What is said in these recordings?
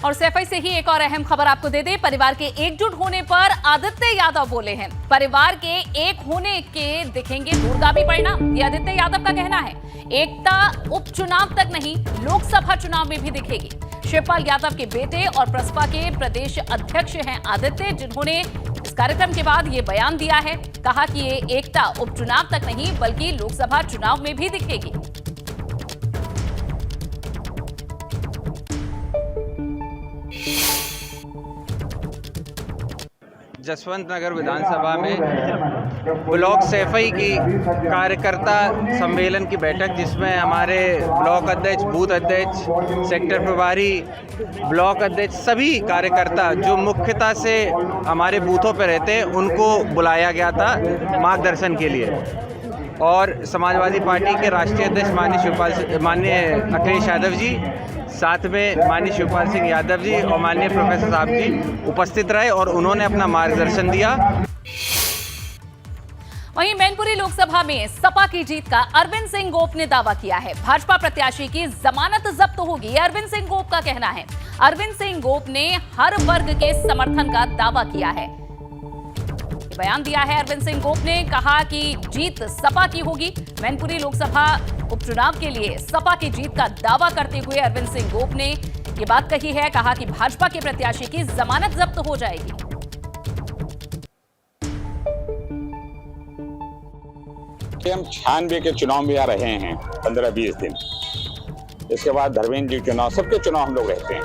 और सैफई से ही एक और अहम खबर आपको दे दें। परिवार के एकजुट होने पर आदित्य यादव बोले हैं। परिवार के एक होने के दिखेंगे दूरगामी परिणाम, ये आदित्य यादव का कहना है। एकता उपचुनाव तक नहीं, लोकसभा चुनाव में भी दिखेगी। शिवपाल यादव के बेटे और प्रसपा के प्रदेश अध्यक्ष हैं आदित्य, जिन्होंने इस कार्यक्रम के बाद ये बयान दिया है। कहा कि ये एकता उपचुनाव तक नहीं बल्कि लोकसभा चुनाव में भी दिखेगी। जसवंत नगर विधानसभा में ब्लॉक सैफई की कार्यकर्ता सम्मेलन की बैठक, जिसमें हमारे ब्लॉक अध्यक्ष, बूथ अध्यक्ष, सेक्टर प्रभारी, ब्लॉक अध्यक्ष, सभी कार्यकर्ता जो मुख्यतः से हमारे बूथों पर रहते हैं उनको बुलाया गया था मार्गदर्शन के लिए। और समाजवादी पार्टी के राष्ट्रीय अध्यक्ष माननीय अखिलेश यादव जी, साथ में माननीय शिवपाल सिंह यादव जी और माननीय प्रोफेसर साहब जी उपस्थित रहे और उन्होंने अपना मार्गदर्शन दिया। वहीं मैनपुरी लोकसभा में सपा की जीत का अरविंद सिंह गोप ने दावा किया है। भाजपा प्रत्याशी की जमानत जब्त होगी, यह अरविंद सिंह गोप का कहना है। अरविंद सिंह गोप ने हर वर्ग के समर्थन का दावा किया है। बयान दिया है अरविंद सिंह गोप ने, कहा कि जीत सपा की होगी। मैनपुरी लोकसभा उपचुनाव के लिए सपा की जीत का दावा करते हुए अरविंद सिंह गोप ने ये बात कही है। कहा कि भाजपा के प्रत्याशी की जमानत जब्त हो जाएगी। हम 96 के चुनाव में आ रहे हैं 15-20 दिन। इसके बाद धर्मेंद्र जी चुनाव, सबके चुनाव हम लोग रहते हैं।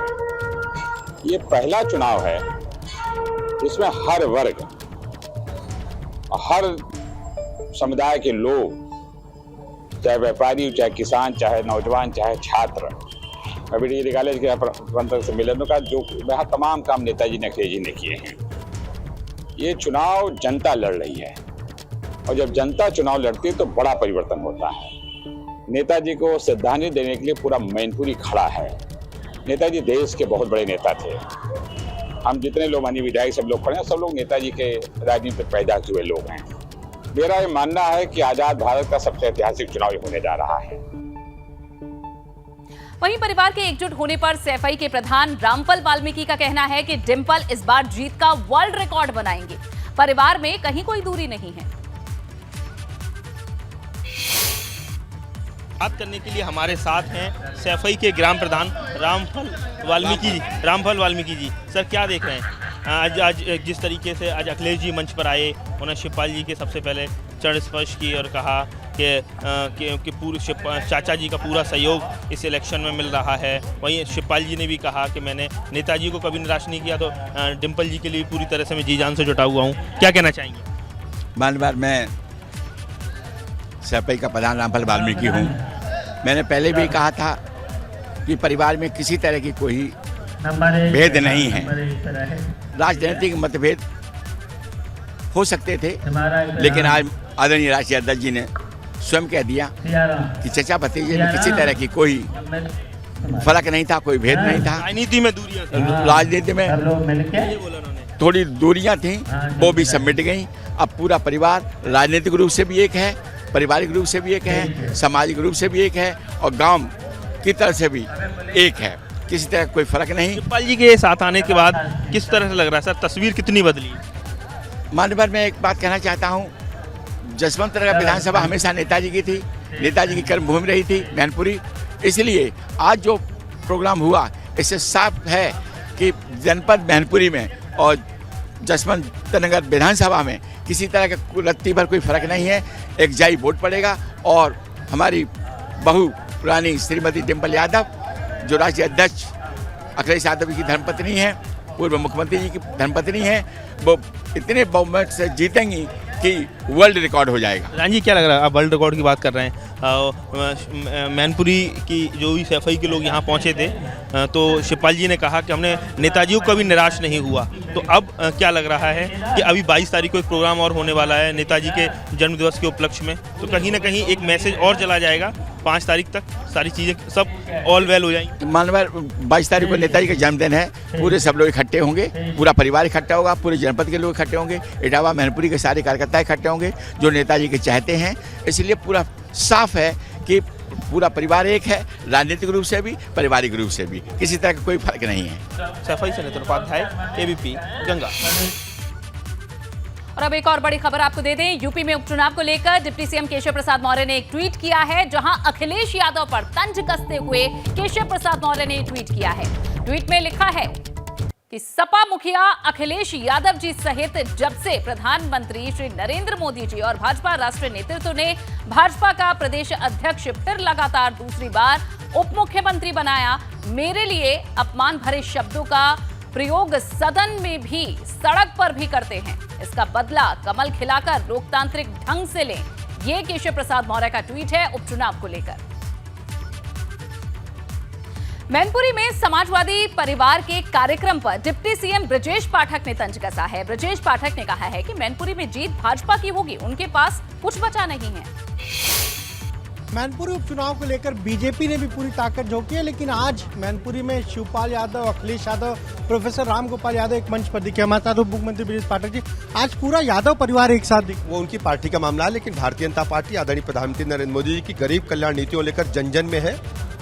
ये पहला चुनाव है जिसमें हर वर्ग, हर समुदाय के लोग, चाहे व्यापारी, चाहे किसान, चाहे नौजवान, चाहे छात्र, अभी डिग्री कॉलेज के प्रबंधक सम्मेलन का जो यहाँ तमाम काम नेताजी ने, अखिलेश जी ने किए हैं। ये चुनाव जनता लड़ रही है और जब जनता चुनाव लड़ती है तो बड़ा परिवर्तन होता है। नेताजी को श्रद्धांजलि देने के लिए पूरा मैनपुरी खड़ा है। नेताजी देश के बहुत बड़े नेता थे। हम जितने लोग माननीय विधायक सब लोग खड़े हैं, सब लोग नेताजी के राजनीति में पैदा हुए लोग हैं। मेरा ये मानना है कि आजाद भारत का सबसे ऐतिहासिक चुनाव होने जा रहा है। वहीं परिवार के एकजुट होने पर सैफई के प्रधान रामफल वाल्मीकि का कहना है कि डिंपल इस बार जीत का वर्ल्ड रिकॉर्ड बनाएंगे। परिवार में कहीं कोई दूरी नहीं है। बात करने के लिए हमारे साथ हैं सैफई के ग्राम प्रधान रामफल वाल्मीकि जी। सर, क्या देख रहे हैं आज जिस तरीके से आज अखिलेश जी मंच पर आए, उन्होंने शिवपाल जी के सबसे पहले चरण स्पर्श की और कहा कि पूरे चाचा जी का पूरा सहयोग इस इलेक्शन में मिल रहा है। वहीं शिवपाल जी ने भी कहा कि मैंने नेताजी को कभी निराश नहीं किया, तो डिंपल जी के लिए पूरी तरह से मैं जी जान से जुटा हुआ हूँ। क्या कहना चाहेंगे? बार मैं सैफई का प्रधान रामफल वाल्मीकि हूँ। मैंने पहले भी कहा था कि परिवार में किसी तरह की कोई भेद नहीं है। राजनीतिक मतभेद हो सकते थे, लेकिन आज आदरणीय राष्ट्रीय अध्यक्ष जी ने स्वयं कह दिया कि चचा भतीजे में किसी तरह की कोई फर्क नहीं था, कोई भेद नहीं था। राजनीति में दूरियां, राजनीति में थोड़ी दूरियां थी, वो भी सब मिट गई। अब पूरा परिवार राजनीतिक रूप से भी एक है, पारिवारिक रूप से भी एक है, सामाजिक रूप से भी एक है और गांव की तरफ से भी एक है। किसी तरह कोई फर्क नहीं। शिवपाल जी के साथ आने के बाद किस तरह से लग रहा है सर, तस्वीर कितनी बदली? माननीय, मैं एक बात कहना चाहता हूँ। जसवंत नगर विधानसभा हमेशा नेताजी की थी, नेताजी की कर्मभूमि रही थी मैनपुरी। इसलिए आज जो प्रोग्राम हुआ, इससे साफ है कि जनपद मैनपुरी में और जसवंत नगर विधानसभा में किसी तरह का रत्ती भर कोई फर्क नहीं है। एक जाई वोट पड़ेगा और हमारी बहु पुरानी श्रीमती डिंपल यादव, जो राष्ट्रीय अध्यक्ष अखिलेश यादव की धर्मपत्नी है, पूर्व मुख्यमंत्री जी की धर्मपत्नी है, वो इतने बहुमत से जीतेंगी कि वर्ल्ड रिकॉर्ड हो जाएगा। राम जी, क्या लग रहा है? आप वर्ल्ड रिकॉर्ड की बात कर रहे हैं। मैनपुरी की जो भी सैफई के लोग यहाँ पहुँचे थे, तो शिवपाल जी ने कहा कि हमने नेताजी को कभी निराश नहीं हुआ। तो अब क्या लग रहा है कि अभी 22 तारीख को एक प्रोग्राम और होने वाला है नेताजी के जन्मदिवस के उपलक्ष्य में, तो कहीं ना कहीं एक मैसेज और चला जाएगा। 5 तारीख तक सारी चीज़ें सब ऑल वेल हो जाएंगी। माननीय, 22 तारीख को नेताजी का जन्मदिन है, पूरे सब लोग इकट्ठे होंगे, पूरा परिवार इकट्ठा होगा, पूरे जनपद के लोग इकट्ठे होंगे, इटावा मैनपुरी के सारे कार्यकर्ता इकट्ठे होंगे जो नेताजी के चाहते हैं। इसलिए पूरा साफ है कि पूरा परिवार एक है, राजनीतिक रूप से भी, पारिवारिक रूप से भी, किसी तरह का कोई फर्क नहीं है। सैफई से नितिन उपाध्याय, एबीपी गंगा। और अब एक और बड़ी खबर आपको दे दें। यूपी में उपचुनाव को लेकर डिप्टी सीएम केशव प्रसाद मौर्य ने एक ट्वीट किया है, जहां अखिलेश यादव पर तंज कसते हुए केशव प्रसाद मौर्य ने ट्वीट किया है। ट्वीट में लिखा है कि सपा मुखिया अखिलेश यादव जी सहित जब से प्रधानमंत्री श्री नरेंद्र मोदी जी और भाजपा राष्ट्रीय नेतृत्व ने भाजपा का प्रदेश अध्यक्ष फिर लगातार दूसरी बार उप मुख्यमंत्री बनाया, मेरे लिए अपमान भरे शब्दों का प्रयोग सदन में भी सड़क पर भी करते हैं। इसका बदला कमल खिलाकर लोकतांत्रिक ढंग से लें। ये केशव प्रसाद मौर्य का ट्वीट है उपचुनाव को लेकर। मैनपुरी में समाजवादी परिवार के कार्यक्रम पर डिप्टी सीएम ब्रजेश पाठक ने तंज कसा है। ब्रजेश पाठक ने कहा है कि मैनपुरी में जीत भाजपा की होगी, उनके पास कुछ बचा नहीं है। मैनपुरी उपचुनाव को लेकर बीजेपी ने भी पूरी ताकत झोंकी है, लेकिन आज मैनपुरी में शिवपाल यादव, अखिलेश यादव, प्रोफेसर रामगोपाल यादव एक मंच पर दिखे। हमारे साथ उप मुख्यमंत्री ब्रजेश पाठक जी, आज पूरा यादव परिवार एक साथ दिखे। वो उनकी पार्टी का मामला है, लेकिन भारतीय जनता पार्टी आदरणीय प्रधानमंत्री नरेंद्र मोदी जी की गरीब कल्याण नीतियों लेकर जन जन में है।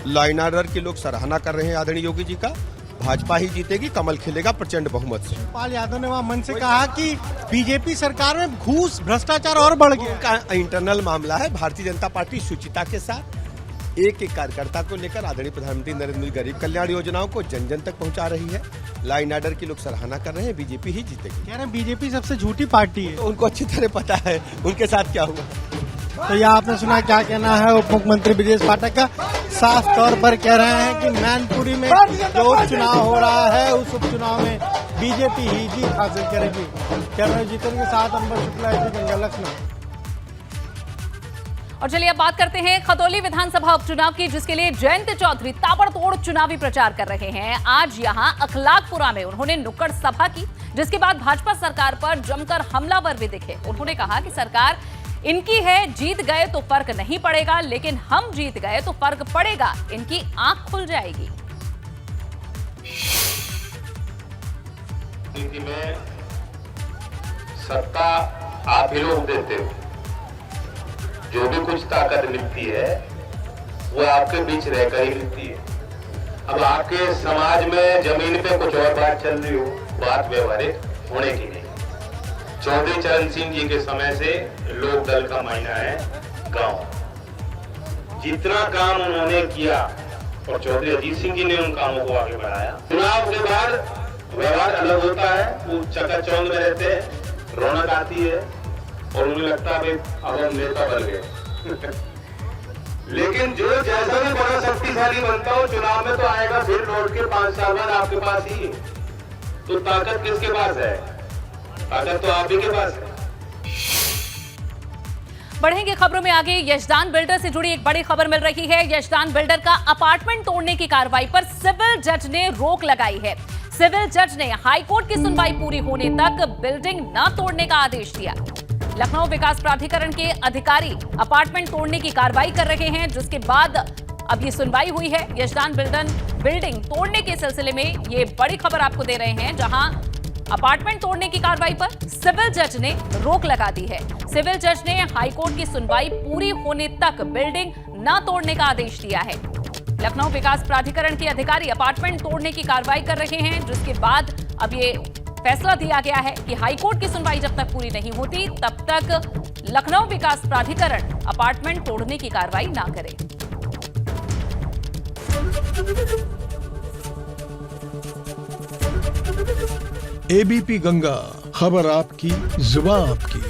लॉ एंड ऑर्डर के लोग सराहना कर रहे हैं आदरणीय योगी जी का। भाजपा ही जीतेगी, कमल खिलेगा प्रचंड बहुमत से। शिवपाल यादव ने वहाँ मन से कहा कि बीजेपी सरकार में घूस भ्रष्टाचार और बढ़ गया। उनका इंटरनल मामला है। भारतीय जनता पार्टी शुचिता के साथ एक एक कार्यकर्ता को लेकर आदरणीय प्रधानमंत्री नरेंद्र मोदी गरीब कल्याण योजनाओं को जन जन तक पहुंचा रही है। लॉ एंड ऑर्डर की लोग सराहना कर रहे हैं, बीजेपी ही जीतेगी। कह रहे हैं बीजेपी सबसे झूठी पार्टी है। तो उनको अच्छी तरह पता है उनके साथ क्या हुआ। तो यह आपने सुना, क्या कहना है उप मुख्यमंत्री ब्रजेश पाठक का। साफ तौर पर कह रहे हैं कि मैनपुरी में जो उपचुनाव हो रहा है उस उपचुनाव में बीजेपी ही जीत हासिल करेगी। कैमरा जीतन के साथ अंबर शुक्ला, गंगा लखनऊ। और चलिए अब बात करते हैं खतौली विधानसभा उपचुनाव की, जिसके लिए जयंत चौधरी ताबड़तोड़ चुनावी प्रचार कर रहे हैं। आज यहां अखलाकपुरा में उन्होंने नुक्कड़ सभा की, जिसके बाद भाजपा सरकार पर जमकर हमलावर भी दिखे। उन्होंने कहा कि सरकार इनकी है, जीत गए तो फर्क नहीं पड़ेगा, लेकिन हम जीत गए तो फर्क पड़ेगा, इनकी आंख खुल जाएगी। नीति में सत्ता आप ही लोग देते हो, जो भी कुछ ताकत मिलती है वो आपके बीच रहकर ही मिलती है। अब आपके समाज में जमीन पे कुछ और बात चल रही हो, बात व्यवहारिक होने की नहीं। चौधरी चरण सिंह जी के समय से लोक दल का मायना है गांव। जितना काम उन्होंने किया और चौधरी अजीत सिंह जी ने उन कामों को आगे बढ़ाया। चुनाव के बाद व्यवहार अलग होता है, वो चकाचौंध में रहते हैं, रौनक आती है और उन्हें लगता है अब हम नेता बन गए। लेकिन जो जैसा भी बड़ा शक्तिशाली बनता हो, चुनाव में तो आएगा फिर लौट के 5 साल बाद आपके पास ही। तो ताकत किसके पास है? ताकत तो आप ही के पास है। बढ़ेंगे खबरों में आगे। यशदान बिल्डर से जुड़ी एक बड़ी खबर मिल रही है। यशदान बिल्डर का अपार्टमेंट तोड़ने की कार्रवाई पर सिविल जज ने रोक लगाई है। सिविल जज ने हाईकोर्ट की सुनवाई पूरी होने तक बिल्डिंग न तोड़ने का आदेश दिया। लखनऊ विकास प्राधिकरण के अधिकारी अपार्टमेंट तोड़ने की कार्रवाई कर रहे हैं, जिसके बाद अब ये सुनवाई हुई है। यशदान बिल्डिंग तोड़ने के सिलसिले में ये बड़ी खबर आपको दे रहे हैं, जहां अपार्टमेंट तोड़ने की कार्रवाई पर सिविल जज ने रोक लगा दी है। सिविल जज ने हाईकोर्ट की सुनवाई पूरी होने तक बिल्डिंग न तोड़ने का आदेश दिया है। लखनऊ विकास प्राधिकरण के अधिकारी अपार्टमेंट तोड़ने की कार्रवाई कर रहे हैं, जिसके बाद अब ये फैसला दिया गया है कि हाईकोर्ट की सुनवाई जब तक पूरी नहीं होती तब तक लखनऊ विकास प्राधिकरण अपार्टमेंट तोड़ने की कार्रवाई ना करे। एबीपी गंगा, खबर आपकी, जुबान आपकी।